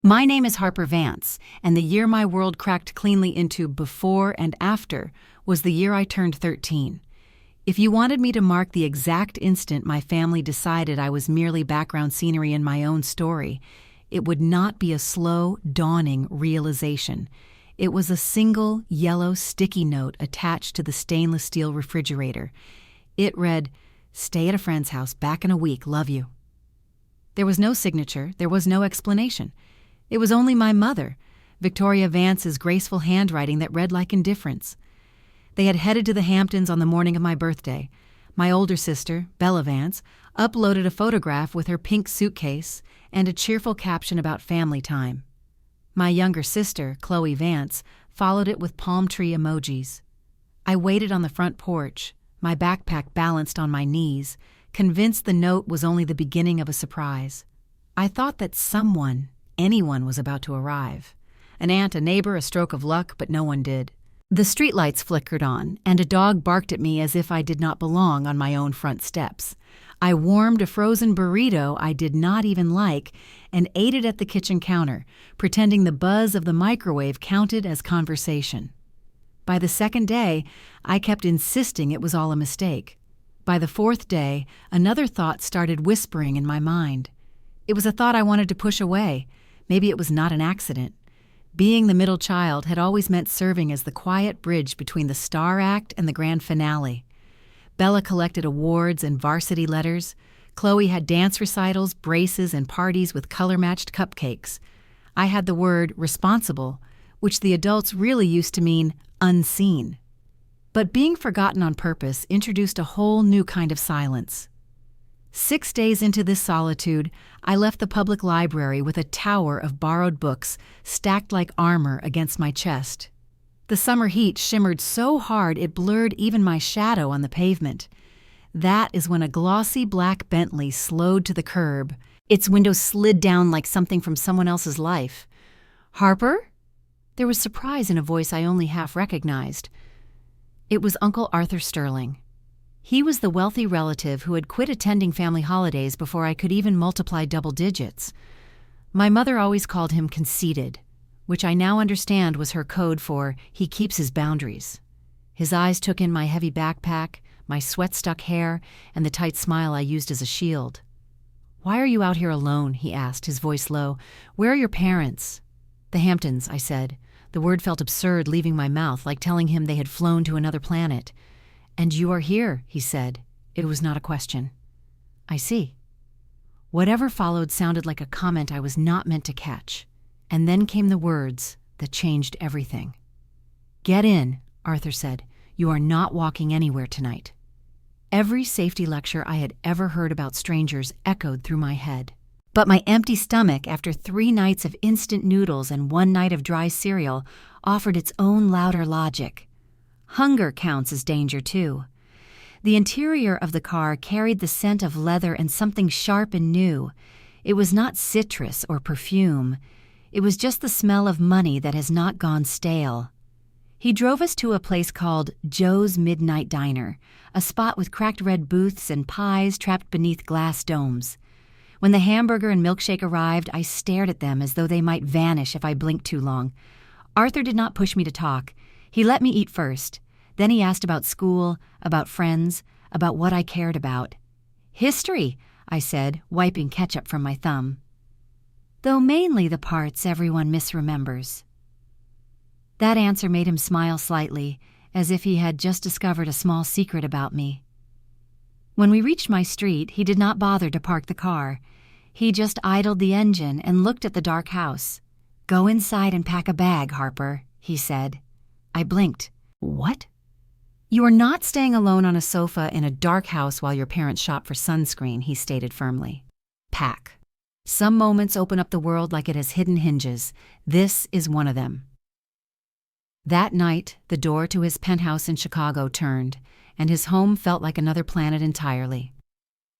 My name is Harper Vance, and the year my world cracked cleanly into before and after was the year I turned 13. If you wanted me to mark the exact instant my family decided I was merely background scenery in my own story, it would not be a slow, dawning realization. It was a single, yellow, sticky note attached to the stainless steel refrigerator. It read, "Stay at a friend's house, back in a week, love you." There was no signature, there was no explanation. It was only my mother, Victoria Vance's graceful handwriting that read like indifference. They had headed to the Hamptons on the morning of my birthday. My older sister, Bella Vance, uploaded a photograph with her pink suitcase and a cheerful caption about family time. My younger sister, Chloe Vance, followed it with palm tree emojis. I waited on the front porch, my backpack balanced on my knees, convinced the note was only the beginning of a surprise. I thought that anyone was about to arrive. An aunt, a neighbor, a stroke of luck, but no one did. The streetlights flickered on, and a dog barked at me as if I did not belong on my own front steps. I warmed a frozen burrito I did not even like and ate it at the kitchen counter, pretending the buzz of the microwave counted as conversation. By the second day, I kept insisting it was all a mistake. By the fourth day, another thought started whispering in my mind. It was a thought I wanted to push away. Maybe it was not an accident. Being the middle child had always meant serving as the quiet bridge between the star act and the grand finale. Bella collected awards and varsity letters. Chloe had dance recitals, braces, and parties with color-matched cupcakes. I had the word responsible, which the adults really used to mean unseen. But being forgotten on purpose introduced a whole new kind of silence. 6 days into this solitude, I left the public library with a tower of borrowed books stacked like armor against my chest. The summer heat shimmered so hard it blurred even my shadow on the pavement. That is when a glossy black Bentley slowed to the curb. Its window slid down like something from someone else's life. "Harper?" There was surprise in a voice I only half recognized. It was Uncle Arthur Sterling. He was the wealthy relative who had quit attending family holidays before I could even multiply double digits. My mother always called him conceited, which I now understand was her code for he keeps his boundaries. His eyes took in my heavy backpack, my sweat-stuck hair, and the tight smile I used as a shield. "Why are you out here alone?" he asked, his voice low. "Where are your parents?" "The Hamptons," I said. The word felt absurd leaving my mouth, like telling him they had flown to another planet. "And you are here," he said. It was not a question. "I see." Whatever followed sounded like a comment I was not meant to catch. And then came the words that changed everything. "Get in," Arthur said. "You are not walking anywhere tonight." Every safety lecture I had ever heard about strangers echoed through my head. But my empty stomach, after 3 nights of instant noodles and 1 night of dry cereal, offered its own louder logic. Hunger counts as danger, too. The interior of the car carried the scent of leather and something sharp and new. It was not citrus or perfume. It was just the smell of money that has not gone stale. He drove us to a place called Joe's Midnight Diner, a spot with cracked red booths and pies trapped beneath glass domes. When the hamburger and milkshake arrived, I stared at them as though they might vanish if I blinked too long. Arthur did not push me to talk. He let me eat first. Then he asked about school, about friends, about what I cared about. "History," I said, wiping ketchup from my thumb. "Though mainly the parts everyone misremembers." That answer made him smile slightly, as if he had just discovered a small secret about me. When we reached my street, he did not bother to park the car. He just idled the engine and looked at the dark house. "Go inside and pack a bag, Harper," he said. I blinked. "What?" "You are not staying alone on a sofa in a dark house while your parents shop for sunscreen," he stated firmly. "Pack. Some moments open up the world like it has hidden hinges. This is one of them." That night, the door to his penthouse in Chicago turned, and his home felt like another planet entirely.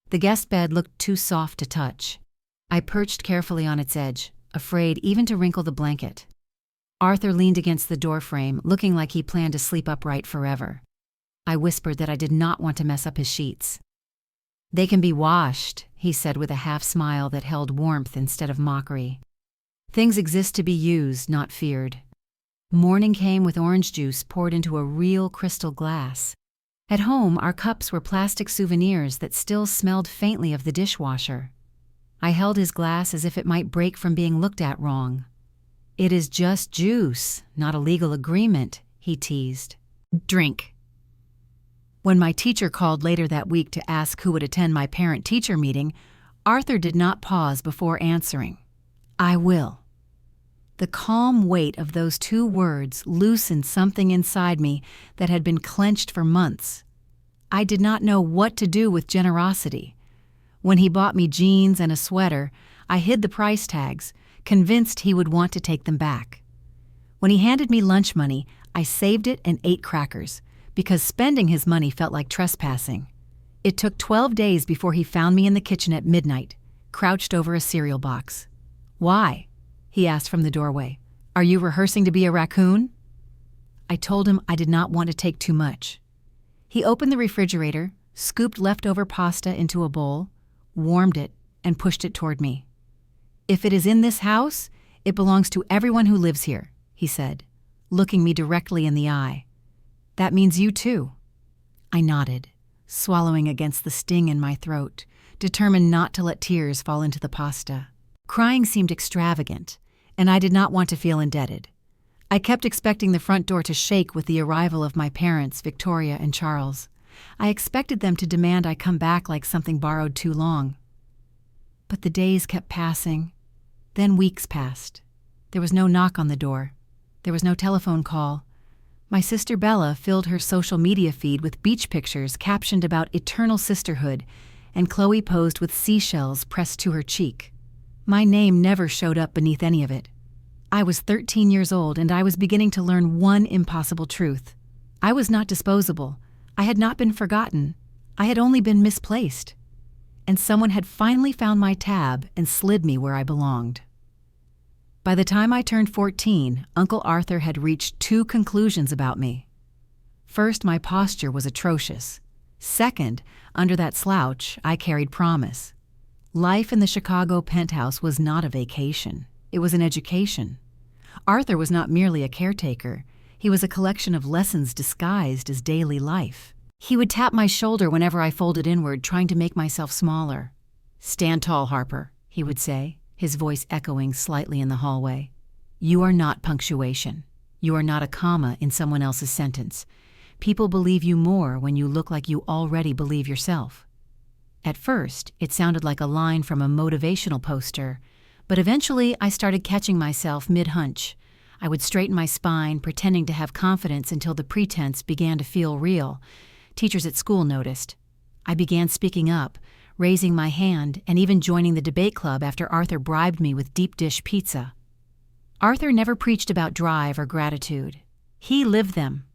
The guest bed looked too soft to touch. I perched carefully on its edge, afraid even to wrinkle the blanket. Arthur leaned against the doorframe, looking like he planned to sleep upright forever. I whispered that I did not want to mess up his sheets. "They can be washed," he said with a half smile that held warmth instead of mockery. Things exist to be used, not feared. Morning came with orange juice poured into a real crystal glass. At home, our cups were plastic souvenirs that still smelled faintly of the dishwasher. I held his glass as if it might break from being looked at wrong. "It is just juice, not a legal agreement," he teased. "Drink." When my teacher called later that week to ask who would attend my parent-teacher meeting, Arthur did not pause before answering. "I will." The calm weight of those two words loosened something inside me that had been clenched for months. I did not know what to do with generosity. When he bought me jeans and a sweater, I hid the price tags, convinced he would want to take them back. When he handed me lunch money, I saved it and ate crackers, because spending his money felt like trespassing. It took 12 days before he found me in the kitchen at midnight, crouched over a cereal box. "Why?" he asked from the doorway. "Are you rehearsing to be a raccoon?" I told him I did not want to take too much. He opened the refrigerator, scooped leftover pasta into a bowl, warmed it, and pushed it toward me. "If it is in this house, it belongs to everyone who lives here," he said, looking me directly in the eye. "That means you too." I nodded, swallowing against the sting in my throat, determined not to let tears fall into the pasta. Crying seemed extravagant, and I did not want to feel indebted. I kept expecting the front door to shake with the arrival of my parents, Victoria and Charles. I expected them to demand I come back like something borrowed too long. But the days kept passing. Then weeks passed. There was no knock on the door. There was no telephone call. My sister Bella filled her social media feed with beach pictures captioned about eternal sisterhood, and Chloe posed with seashells pressed to her cheek. My name never showed up beneath any of it. I was 13 years old, and I was beginning to learn one impossible truth. I was not disposable. I had not been forgotten. I had only been misplaced. And someone had finally found my tab and slid me where I belonged. By the time I turned 14, Uncle Arthur had reached two conclusions about me. First, my posture was atrocious. Second, under that slouch, I carried promise. Life in the Chicago penthouse was not a vacation. It was an education. Arthur was not merely a caretaker. He was a collection of lessons disguised as daily life. He would tap my shoulder whenever I folded inward, trying to make myself smaller. "Stand tall, Harper," he would say, his voice echoing slightly in the hallway. "You are not punctuation. You are not a comma in someone else's sentence. People believe you more when you look like you already believe yourself." At first, it sounded like a line from a motivational poster, but eventually I started catching myself mid-hunch. I would straighten my spine, pretending to have confidence until the pretense began to feel real. Teachers at school noticed. I began speaking up, raising my hand, and even joining the debate club after Arthur bribed me with deep dish pizza. Arthur never preached about drive or gratitude. He lived them.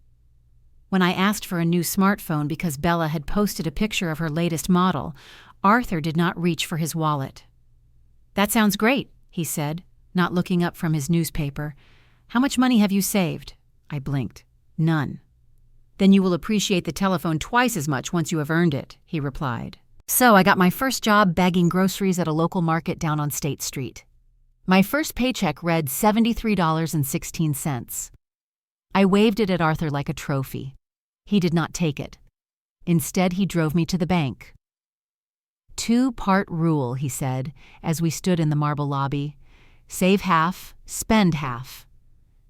When I asked for a new smartphone because Bella had posted a picture of her latest model, Arthur did not reach for his wallet. "That sounds great," he said, not looking up from his newspaper. "How much money have you saved?" I blinked. "None." "Then you will appreciate the telephone twice as much once you have earned it," he replied. So I got my first job bagging groceries at a local market down on State Street. My first paycheck read $73.16. I waved it at Arthur like a trophy. He did not take it. Instead, he drove me to the bank. "Two-part rule," he said, as we stood in the marble lobby. "Save half, spend half.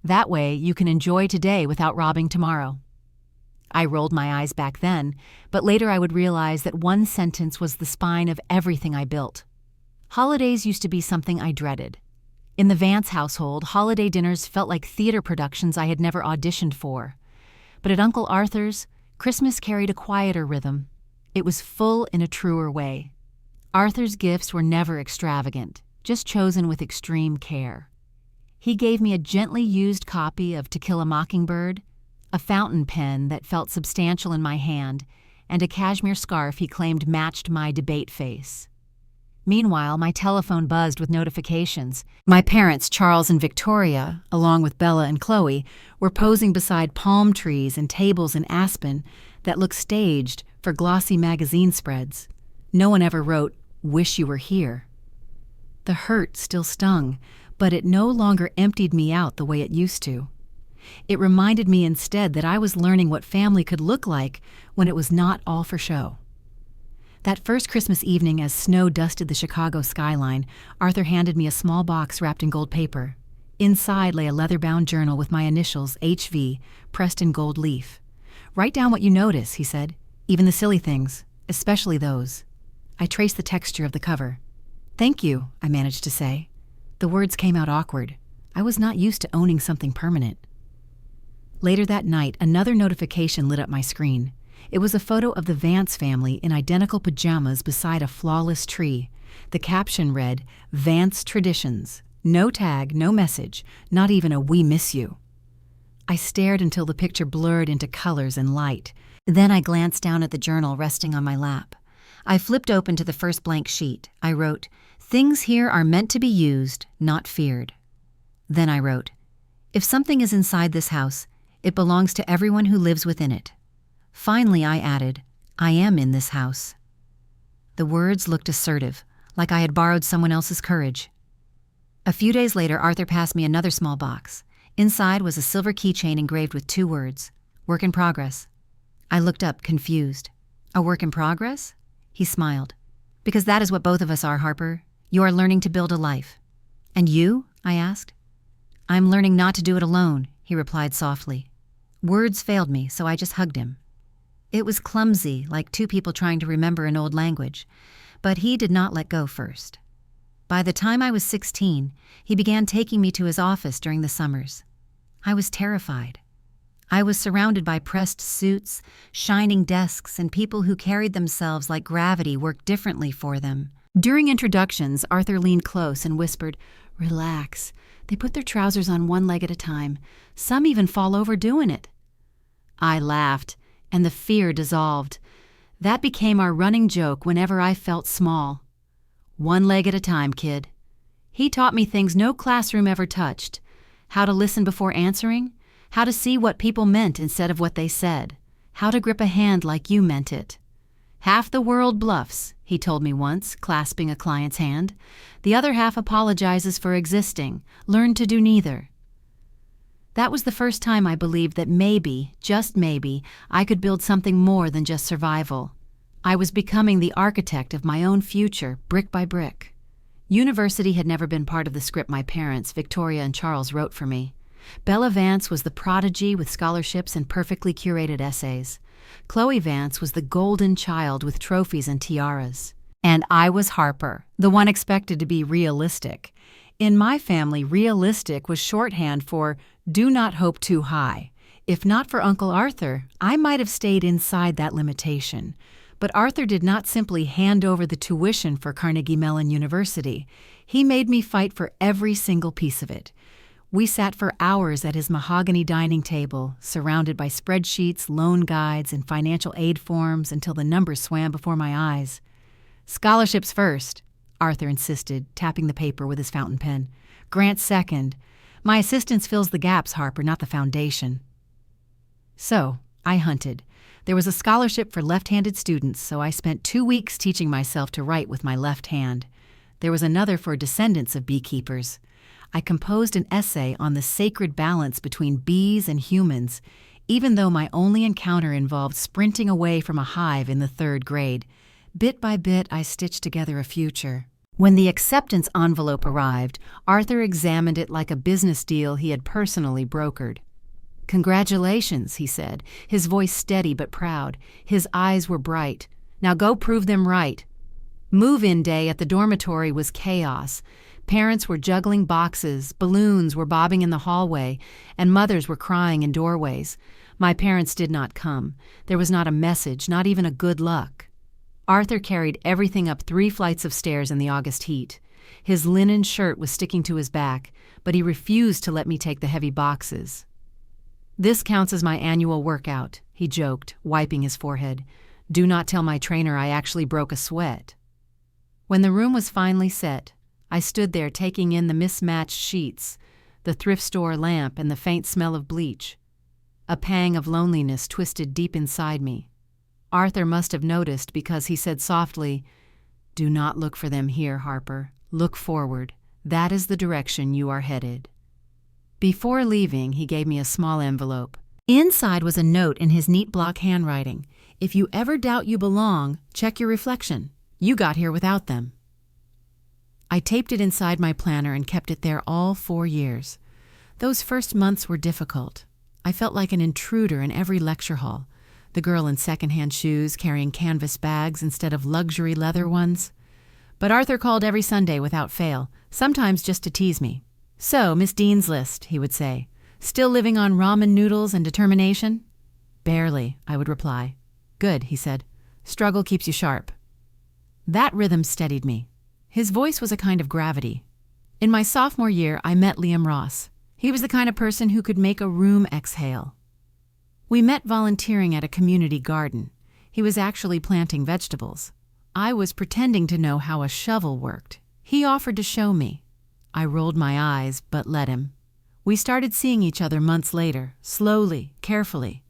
That way you can enjoy today without robbing tomorrow." I rolled my eyes back then, but later I would realize that one sentence was the spine of everything I built. Holidays used to be something I dreaded. In the Vance household, holiday dinners felt like theater productions I had never auditioned for. But at Uncle Arthur's, Christmas carried a quieter rhythm. It was full in a truer way. Arthur's gifts were never extravagant, just chosen with extreme care. He gave me a gently used copy of To Kill a Mockingbird, a fountain pen that felt substantial in my hand, and a cashmere scarf he claimed matched my debate face. Meanwhile, my telephone buzzed with notifications. My parents, Charles and Victoria, along with Bella and Chloe, were posing beside palm trees and tables in Aspen that looked staged for glossy magazine spreads. No one ever wrote, "Wish you were here." The hurt still stung, but it no longer emptied me out the way it used to. It reminded me instead that I was learning what family could look like when it was not all for show. That first Christmas evening, as snow dusted the Chicago skyline, Arthur handed me a small box wrapped in gold paper. Inside lay a leather-bound journal with my initials, HV, pressed in gold leaf. "Write down what you notice," he said. "Even the silly things, especially those." I traced the texture of the cover. "Thank you," I managed to say. The words came out awkward. I was not used to owning something permanent. Later that night, another notification lit up my screen. It was a photo of the Vance family in identical pajamas beside a flawless tree. The caption read, "Vance Traditions." No tag, no message, not even a "we miss you." I stared until the picture blurred into colors and light. Then I glanced down at the journal resting on my lap. I flipped open to the first blank sheet. I wrote, "Things here are meant to be used, not feared." Then I wrote, "If something is inside this house, it belongs to everyone who lives within it." Finally, I added, "I am in this house." The words looked assertive, like I had borrowed someone else's courage. A few days later, Arthur passed me another small box. Inside was a silver keychain engraved with 2 words, "Work in progress." I looked up, confused. "A work in progress?" He smiled. "Because that is what both of us are, Harper. You are learning to build a life." "And you?" I asked. "I'm learning not to do it alone," he replied softly. Words failed me, so I just hugged him. It was clumsy, like 2 people trying to remember an old language, but he did not let go first. By the time I was 16, he began taking me to his office during the summers. I was terrified. I was surrounded by pressed suits, shining desks, and people who carried themselves like gravity worked differently for them. During introductions, Arthur leaned close and whispered, "Relax. They put their trousers on one leg at a time. Some even fall over doing it." I laughed, and the fear dissolved. That became our running joke whenever I felt small. "One leg at a time, kid." He taught me things no classroom ever touched. How to listen before answering, how to see what people meant instead of what they said, how to grip a hand like you meant it. "Half the world bluffs," he told me once, clasping a client's hand. "The other half apologizes for existing. Learn to do neither." That was the first time I believed that maybe, just maybe, I could build something more than just survival. I was becoming the architect of my own future, brick by brick. University had never been part of the script my parents, Victoria and Charles, wrote for me. Bella Vance was the prodigy with scholarships and perfectly curated essays. Chloe Vance was the golden child with trophies and tiaras. And I was Harper, the one expected to be realistic. In my family, realistic was shorthand for "do not hope too high." If not for Uncle Arthur, I might have stayed inside that limitation. But Arthur did not simply hand over the tuition for Carnegie Mellon University. He made me fight for every single piece of it. We sat for hours at his mahogany dining table, surrounded by spreadsheets, loan guides, and financial aid forms until the numbers swam before my eyes. "Scholarships first," Arthur insisted, tapping the paper with his fountain pen. "Grants second. My assistance fills the gaps, Harper, not the foundation." So, I hunted. There was a scholarship for left-handed students, so I spent 2 weeks teaching myself to write with my left hand. There was another for descendants of beekeepers. I composed an essay on the sacred balance between bees and humans, even though my only encounter involved sprinting away from a hive in the 3rd grade. Bit by bit, I stitched together a future. When the acceptance envelope arrived, Arthur examined it like a business deal he had personally brokered. "Congratulations," he said, his voice steady but proud. His eyes were bright. "Now go prove them right." Move-in day at the dormitory was chaos. Parents were juggling boxes, balloons were bobbing in the hallway, and mothers were crying in doorways. My parents did not come. There was not a message, not even a good luck. Arthur carried everything up 3 flights of stairs in the August heat. His linen shirt was sticking to his back, but he refused to let me take the heavy boxes. "This counts as my annual workout," he joked, wiping his forehead. "Do not tell my trainer I actually broke a sweat." When the room was finally set, I stood there taking in the mismatched sheets, the thrift store lamp, and the faint smell of bleach. A pang of loneliness twisted deep inside me. Arthur must have noticed because he said softly, "Do not look for them here, Harper. Look forward. That is the direction you are headed." Before leaving, he gave me a small envelope. Inside was a note in his neat block handwriting. "If you ever doubt you belong, check your reflection. You got here without them." I taped it inside my planner and kept it there all 4 years. Those first months were difficult. I felt like an intruder in every lecture hall, the girl in secondhand shoes carrying canvas bags instead of luxury leather ones. But Arthur called every Sunday without fail, sometimes just to tease me. "So, Miss Dean's List," he would say. "Still living on ramen noodles and determination?" "Barely," I would reply. "Good," he said. "Struggle keeps you sharp." That rhythm steadied me. His voice was a kind of gravity. In my sophomore year, I met Liam Ross. He was the kind of person who could make a room exhale. We met volunteering at a community garden. He was actually planting vegetables. I was pretending to know how a shovel worked. He offered to show me. I rolled my eyes, but let him. We started seeing each other months later, slowly, carefully.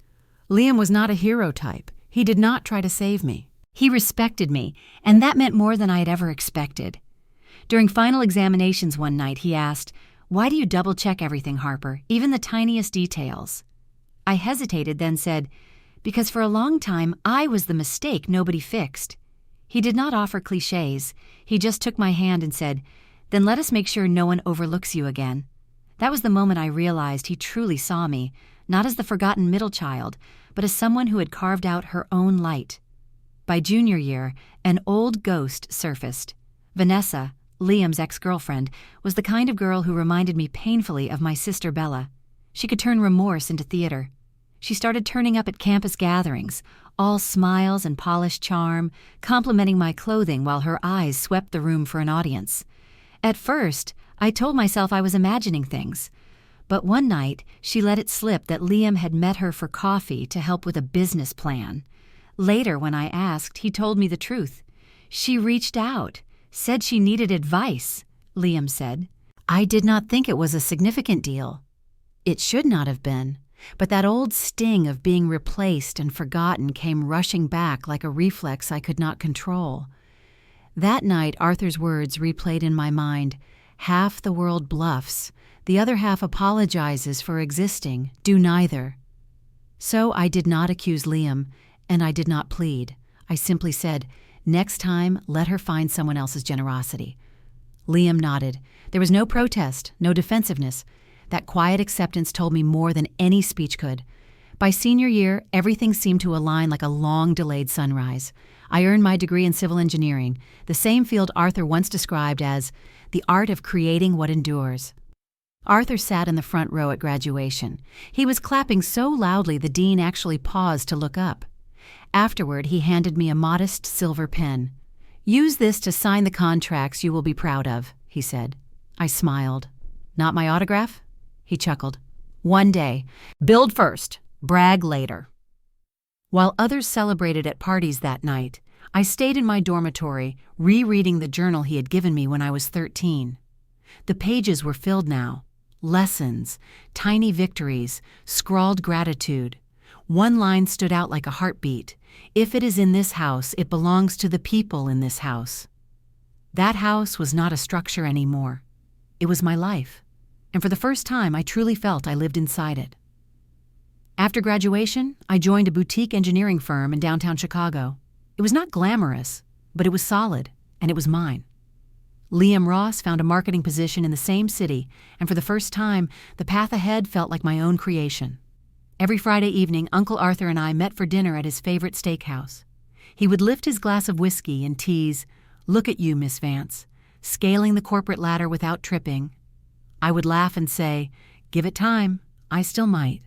Liam was not a hero type. He did not try to save me. He respected me, and that meant more than I had ever expected. During final examinations one night, he asked, "Why do you double-check everything, Harper, even the tiniest details?" I hesitated, then said, "Because for a long time, I was the mistake nobody fixed." He did not offer cliches. He just took my hand and said, "Then let us make sure no one overlooks you again." That was the moment I realized he truly saw me, not as the forgotten middle child, but as someone who had carved out her own light. By junior year, an old ghost surfaced. Vanessa, Liam's ex-girlfriend, was the kind of girl who reminded me painfully of my sister Bella. She could turn remorse into theater. She started turning up at campus gatherings, all smiles and polished charm, complimenting my clothing while her eyes swept the room for an audience. At first, I told myself I was imagining things. But one night, she let it slip that Liam had met her for coffee to help with a business plan. Later, when I asked, he told me the truth. "She reached out, said she needed advice," Liam said. I did not think it was a significant deal. It should not have been, but that old sting of being replaced and forgotten came rushing back like a reflex I could not control. That night, Arthur's words replayed in my mind. "Half the world bluffs, the other half apologizes for existing, do neither." So I did not accuse Liam, and I did not plead. I simply said, "Next time, let her find someone else's generosity." Liam nodded. There was no protest, no defensiveness. That quiet acceptance told me more than any speech could. By senior year, everything seemed to align like a long-delayed sunrise. I earned my degree in civil engineering, the same field Arthur once described as the art of creating what endures. Arthur sat in the front row at graduation. He was clapping so loudly the dean actually paused to look up. Afterward, he handed me a modest silver pen. "Use this to sign the contracts you will be proud of," he said. I smiled. "Not my autograph?" He chuckled. "One day. Build first, brag later." While others celebrated at parties that night, I stayed in my dormitory, rereading the journal he had given me when I was 13. The pages were filled now. Lessons, tiny victories, scrawled gratitude. One line stood out like a heartbeat. "If it is in this house, it belongs to the people in this house." That house was not a structure anymore. It was my life. And for the first time, I truly felt I lived inside it. After graduation, I joined a boutique engineering firm in downtown Chicago. It was not glamorous, but it was solid, and it was mine. Liam Ross found a marketing position in the same city, and for the first time, the path ahead felt like my own creation. Every Friday evening, Uncle Arthur and I met for dinner at his favorite steakhouse. He would lift his glass of whiskey and tease, "Look at you, Miss Vance, scaling the corporate ladder without tripping." I would laugh and say, "Give it time, I still might."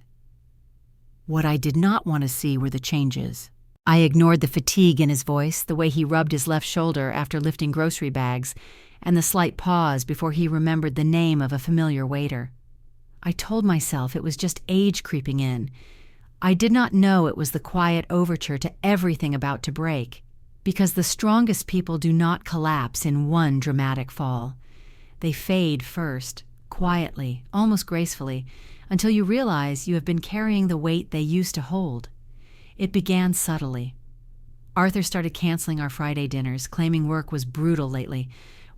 What I did not want to see were the changes. I ignored the fatigue in his voice, the way he rubbed his left shoulder after lifting grocery bags, and the slight pause before he remembered the name of a familiar waiter. I told myself it was just age creeping in. I did not know it was the quiet overture to everything about to break, because the strongest people do not collapse in one dramatic fall. They fade first, quietly, almost gracefully, until you realize you have been carrying the weight they used to hold. It began subtly. Arthur started canceling our Friday dinners, claiming work was brutal lately.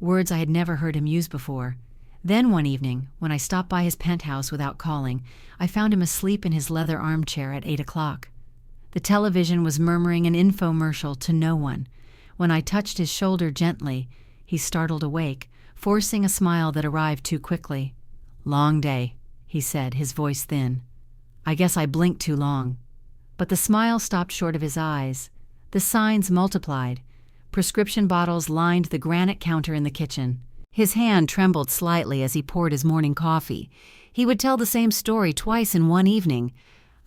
words I had never heard him use before. Then one evening, when I stopped by his penthouse without calling, I found him asleep in his leather armchair at 8 o'clock. The television was murmuring an infomercial to no one. When I touched his shoulder gently, he startled awake, forcing a smile that arrived too quickly. "Long day," he said, his voice thin. I guess I blinked too long. But the smile stopped short of his eyes. The signs multiplied. Prescription bottles lined the granite counter in the kitchen. His hand trembled slightly as he poured his morning coffee. He would tell the same story twice in one evening.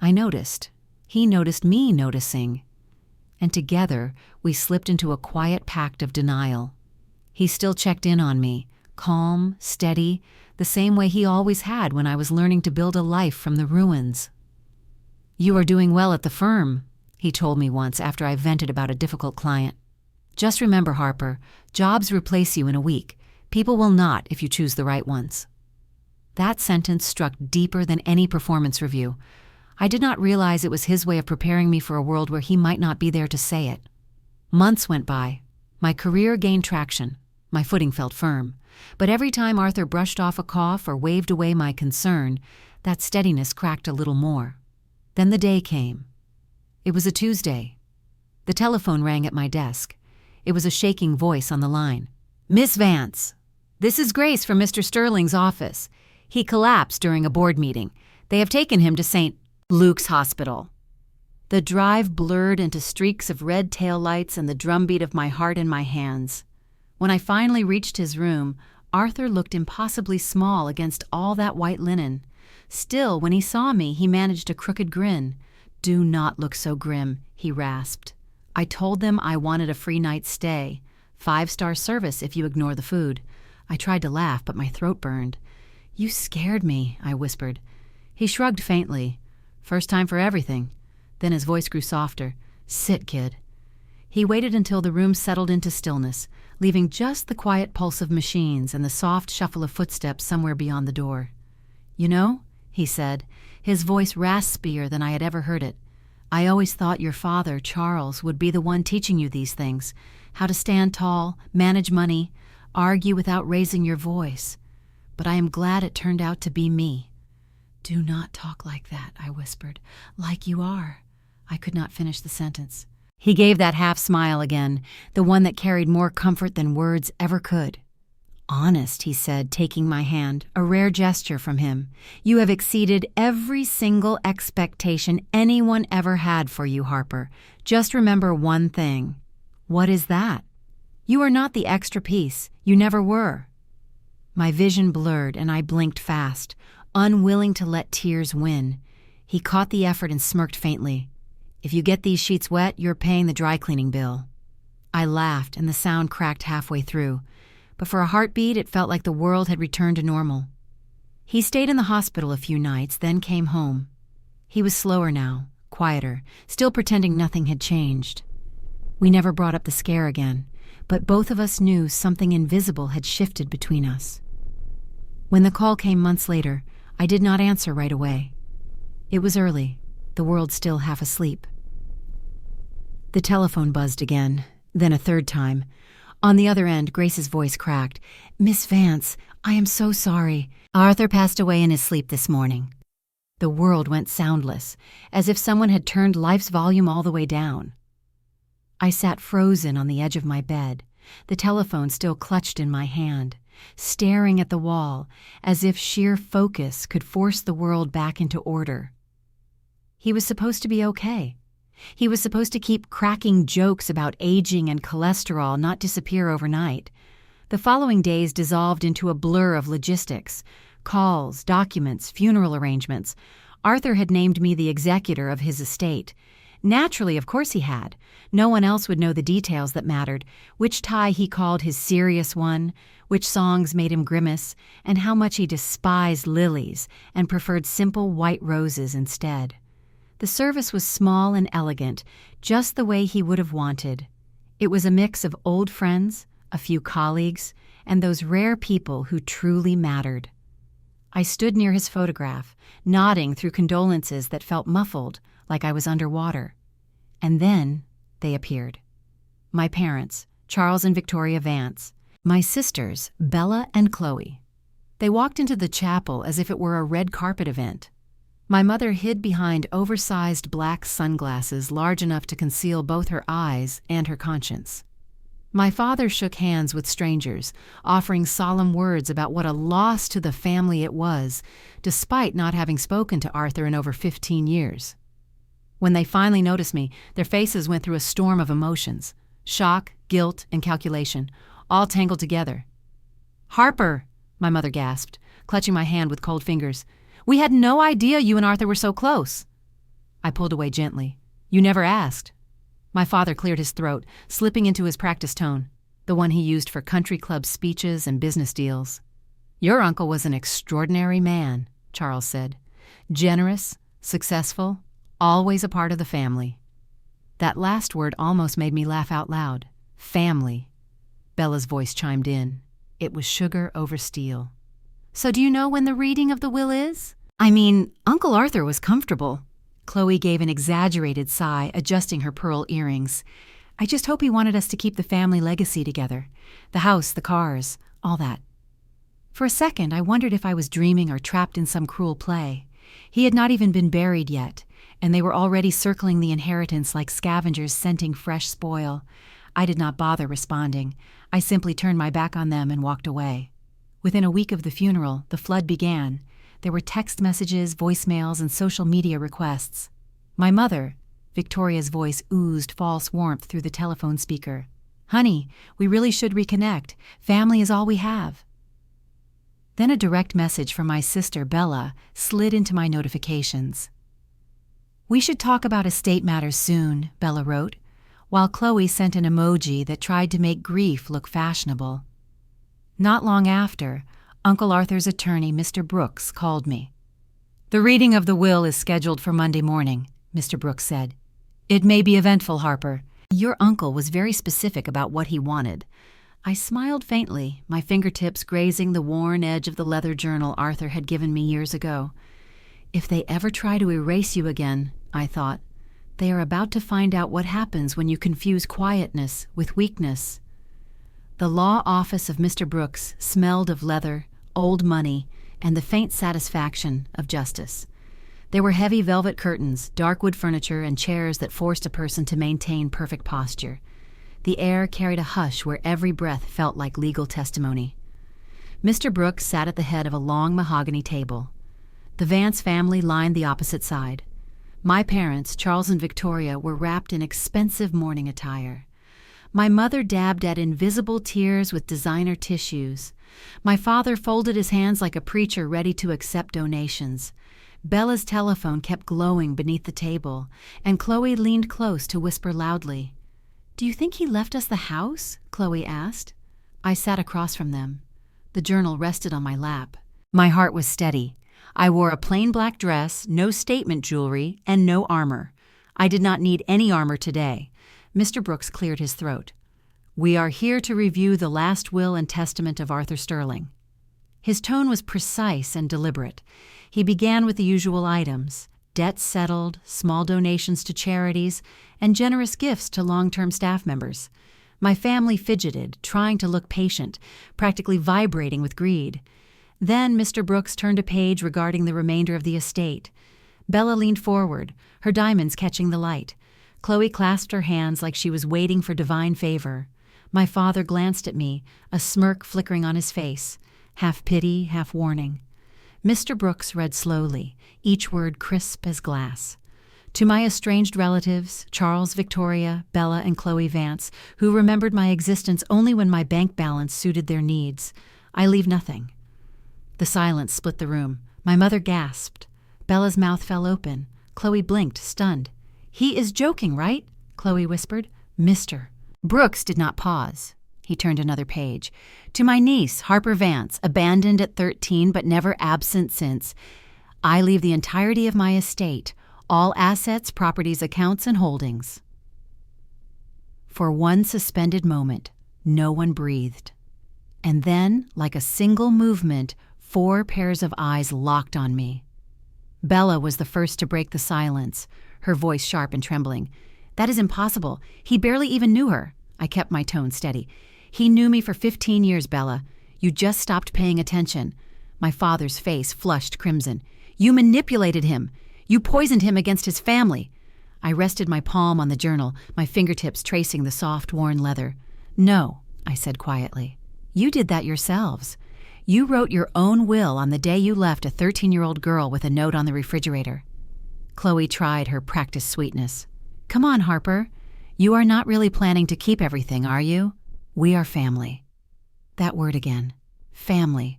I noticed. He noticed me noticing. And together, we slipped into a quiet pact of denial. He still checked in on me, calm, steady, the same way he always had when I was learning to build a life from the ruins. "You are doing well at the firm," he told me once after I vented about a difficult client. "Just remember, Harper, jobs replace you in a week. People will not if you choose the right ones." That sentence struck deeper than any performance review. I did not realize it was his way of preparing me for a world where he might not be there to say it. Months went by. My career gained traction. My footing felt firm. But every time Arthur brushed off a cough or waved away my concern, that steadiness cracked a little more. Then the day came. It was a Tuesday. The telephone rang at my desk. It was a shaking voice on the line. "Miss Vance, this is Grace from Mr. Sterling's office. He collapsed during a board meeting. They have taken him to St. Luke's Hospital." The drive blurred into streaks of red taillights and the drumbeat of my heart in my hands. When I finally reached his room, Arthur looked impossibly small against all that white linen. Still, when he saw me, he managed a crooked grin. "Do not look so grim," he rasped. I told them I wanted a free night's stay. 5-star service if you ignore the food. I tried to laugh, but my throat burned. "You scared me," I whispered. He shrugged faintly. "First time for everything." Then his voice grew softer. "Sit, kid." He waited until the room settled into stillness, leaving just the quiet pulse of machines and the soft shuffle of footsteps somewhere beyond the door. "You know," he said, his voice raspier than I had ever heard it, "I always thought your father, Charles, would be the one teaching you these things. How to stand tall, manage money, argue without raising your voice. But I am glad it turned out to be me." "Do not talk like that," I whispered. "Like you are." I could not finish the sentence. He gave that half smile again, the one that carried more comfort than words ever could. "Honest," he said, taking my hand, a rare gesture from him. "You have exceeded every single expectation anyone ever had for you, Harper. Just remember one thing." "What is that?" "You are not the extra piece. You never were." My vision blurred and I blinked fast, unwilling to let tears win. He caught the effort and smirked faintly. "If you get these sheets wet, you're paying the dry cleaning bill." I laughed and the sound cracked halfway through, but for a heartbeat it felt like the world had returned to normal. He stayed in the hospital a few nights, then came home. He was slower now, quieter, still pretending nothing had changed. We never brought up the scare again, but both of us knew something invisible had shifted between us. When the call came months later, I did not answer right away. It was early, the world still half asleep. The telephone buzzed again, then a third time. On the other end, Grace's voice cracked. "Miss Vance, I am so sorry. Arthur passed away in his sleep this morning." The world went soundless, as if someone had turned life's volume all the way down. I sat frozen on the edge of my bed, the telephone still clutched in my hand, staring at the wall as if sheer focus could force the world back into order. He was supposed to be okay. He was supposed to keep cracking jokes about aging and cholesterol, not disappear overnight. The following days dissolved into a blur of logistics, calls, documents, funeral arrangements. Arthur had named me the executor of his estate. Naturally, of course he had. No one else would know the details that mattered, which tie he called his serious one, which songs made him grimace, and how much he despised lilies and preferred simple white roses instead. The service was small and elegant, just the way he would have wanted. It was a mix of old friends, a few colleagues, and those rare people who truly mattered. I stood near his photograph, nodding through condolences that felt muffled, like I was underwater. And then they appeared. My parents, Charles and Victoria Vance. My sisters, Bella and Chloe. They walked into the chapel as if it were a red carpet event. My mother hid behind oversized black sunglasses large enough to conceal both her eyes and her conscience. My father shook hands with strangers, offering solemn words about what a loss to the family it was, despite not having spoken to Arthur in over 15 years. When they finally noticed me, their faces went through a storm of emotions: shock, guilt, and calculation, all tangled together. "Harper," my mother gasped, clutching my hand with cold fingers. "We had no idea you and Arthur were so close." I pulled away gently. "You never asked." My father cleared his throat, slipping into his practice tone, the one he used for country club speeches and business deals. "Your uncle was an extraordinary man," Charles said. "Generous, successful, always a part of the family." That last word almost made me laugh out loud. Family. Bella's voice chimed in. It was sugar over steel. "So do you know when the reading of the will is?" "I mean, Uncle Arthur was comfortable." Chloe gave an exaggerated sigh, adjusting her pearl earrings. "I just hope he wanted us to keep the family legacy together. The house, the cars, all that." For a second, I wondered if I was dreaming or trapped in some cruel play. He had not even been buried yet, and they were already circling the inheritance like scavengers scenting fresh spoil. I did not bother responding. I simply turned my back on them and walked away. Within a week of the funeral, the flood began. There were text messages, voicemails, and social media requests. My mother, Victoria's voice oozed false warmth through the telephone speaker. "Honey, we really should reconnect. Family is all we have." Then a direct message from my sister, Bella, slid into my notifications. "We should talk about estate matters soon," Bella wrote, while Chloe sent an emoji that tried to make grief look fashionable. Not long after, Uncle Arthur's attorney, Mr. Brooks, called me. "The reading of the will is scheduled for Monday morning," Mr. Brooks said. "It may be eventful, Harper. Your uncle was very specific about what he wanted." I smiled faintly, my fingertips grazing the worn edge of the leather journal Arthur had given me years ago. If they ever try to erase you again, I thought, they are about to find out what happens when you confuse quietness with weakness. The law office of Mr. Brooks smelled of leather, old money, and the faint satisfaction of justice. There were heavy velvet curtains, dark wood furniture, and chairs that forced a person to maintain perfect posture. The air carried a hush where every breath felt like legal testimony. Mr. Brooks sat at the head of a long mahogany table. The Vance family lined the opposite side. My parents, Charles and Victoria, were wrapped in expensive mourning attire. My mother dabbed at invisible tears with designer tissues. My father folded his hands like a preacher ready to accept donations. Bella's telephone kept glowing beneath the table, and Chloe leaned close to whisper loudly. "Do you think he left us the house?" Chloe asked. I sat across from them. The journal rested on my lap. My heart was steady. I wore a plain black dress, no statement jewelry, and no armor. I did not need any armor today. Mr. Brooks cleared his throat. "We are here to review the last will and testament of Arthur Sterling." His tone was precise and deliberate. He began with the usual items: debts settled, small donations to charities, and generous gifts to long-term staff members. My family fidgeted, trying to look patient, practically vibrating with greed. Then Mr. Brooks turned a page regarding the remainder of the estate. Bella leaned forward, her diamonds catching the light. Chloe clasped her hands like she was waiting for divine favor. My father glanced at me, a smirk flickering on his face, half pity, half warning. Mr. Brooks read slowly, each word crisp as glass. "To my estranged relatives, Charles, Victoria, Bella, and Chloe Vance, who remembered my existence only when my bank balance suited their needs, I leave nothing." The silence split the room. My mother gasped. Bella's mouth fell open. Chloe blinked, stunned. "He is joking, right?" Chloe whispered. "Mr." Brooks did not pause. He turned another page. "To my niece, Harper Vance, abandoned at 13 but never absent since. I leave the entirety of my estate, all assets, properties, accounts, and holdings." For one suspended moment, no one breathed. And then, like a single movement, 4 pairs of eyes locked on me. Bella was the first to break the silence, her voice sharp and trembling. "That is impossible. He barely even knew her." I kept my tone steady. He knew me for 15 years, Bella. You just stopped paying attention." My father's face flushed crimson. "You manipulated him. You poisoned him against his family." I rested my palm on the journal, my fingertips tracing the soft, worn leather. "No," I said quietly. "You did that yourselves. You wrote your own will on the day you left a 13-year-old girl with a note on the refrigerator." Chloe tried her practiced sweetness. "Come on, Harper. You are not really planning to keep everything, are you? We are family." That word again. Family.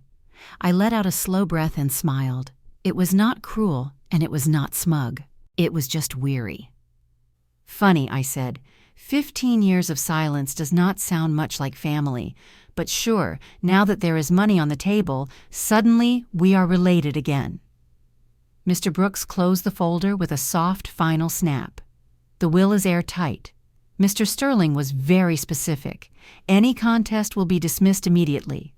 I let out a slow breath and smiled. It was not cruel, and it was not smug. It was just weary. "Funny," I said. 15 years of silence does not sound much like family. But sure, now that there is money on the table, suddenly we are related again." Mr. Brooks closed the folder with a soft, final snap. "The will is airtight. Mr. Sterling was very specific. Any contest will be dismissed immediately."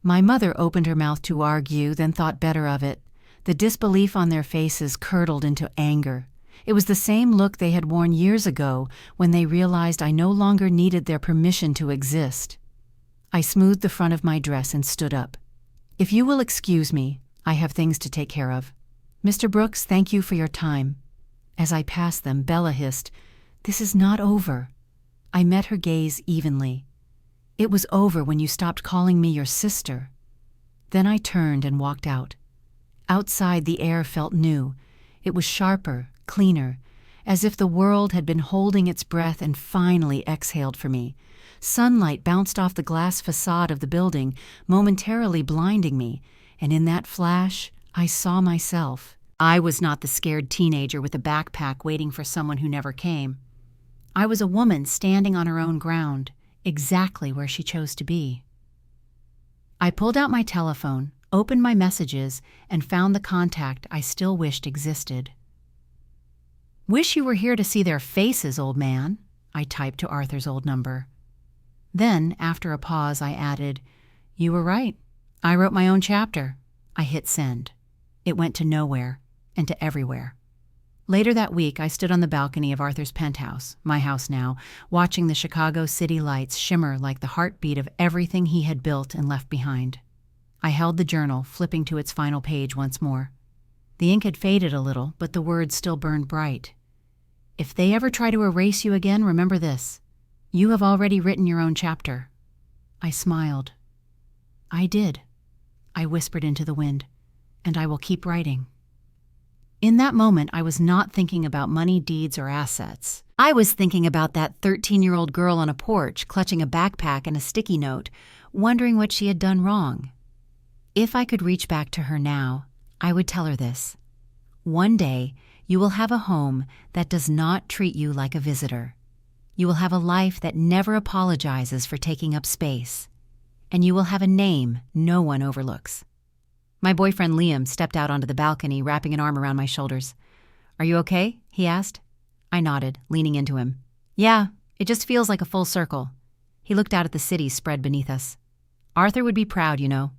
My mother opened her mouth to argue, then thought better of it. The disbelief on their faces curdled into anger. It was the same look they had worn years ago when they realized I no longer needed their permission to exist. I smoothed the front of my dress and stood up. "If you will excuse me, I have things to take care of. Mr. Brooks, thank you for your time." As I passed them, Bella hissed, "This is not over." I met her gaze evenly. "It was over when you stopped calling me your sister." Then I turned and walked out. Outside, the air felt new. It was sharper, cleaner, as if the world had been holding its breath and finally exhaled for me. Sunlight bounced off the glass facade of the building, momentarily blinding me, and in that flash, I saw myself. I was not the scared teenager with a backpack waiting for someone who never came. I was a woman standing on her own ground, exactly where she chose to be. I pulled out my telephone, opened my messages, and found the contact I still wished existed. "Wish you were here to see their faces, old man," I typed to Arthur's old number. Then, after a pause, I added, "You were right. I wrote my own chapter." I hit send. It went to nowhere, and to everywhere. Later that week, I stood on the balcony of Arthur's penthouse, my house now, watching the Chicago city lights shimmer like the heartbeat of everything he had built and left behind. I held the journal, flipping to its final page once more. The ink had faded a little, but the words still burned bright. "If they ever try to erase you again, remember this. You have already written your own chapter." I smiled. "I did," I whispered into the wind, "and I will keep writing." In that moment, I was not thinking about money, deeds, or assets. I was thinking about that 13-year-old girl on a porch, clutching a backpack and a sticky note, wondering what she had done wrong. If I could reach back to her now, I would tell her this. One day, you will have a home that does not treat you like a visitor. You will have a life that never apologizes for taking up space. And you will have a name no one overlooks. My boyfriend Liam stepped out onto the balcony, wrapping an arm around my shoulders. "Are you okay?" he asked. I nodded, leaning into him. "Yeah, it just feels like a full circle." He looked out at the city spread beneath us. "Arthur would be proud, you know."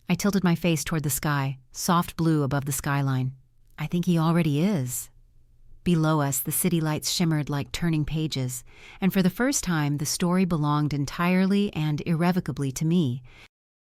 I tilted my face toward the sky, soft blue above the skyline. "I think he already is." Below us, the city lights shimmered like turning pages, and for the first time, the story belonged entirely and irrevocably to me,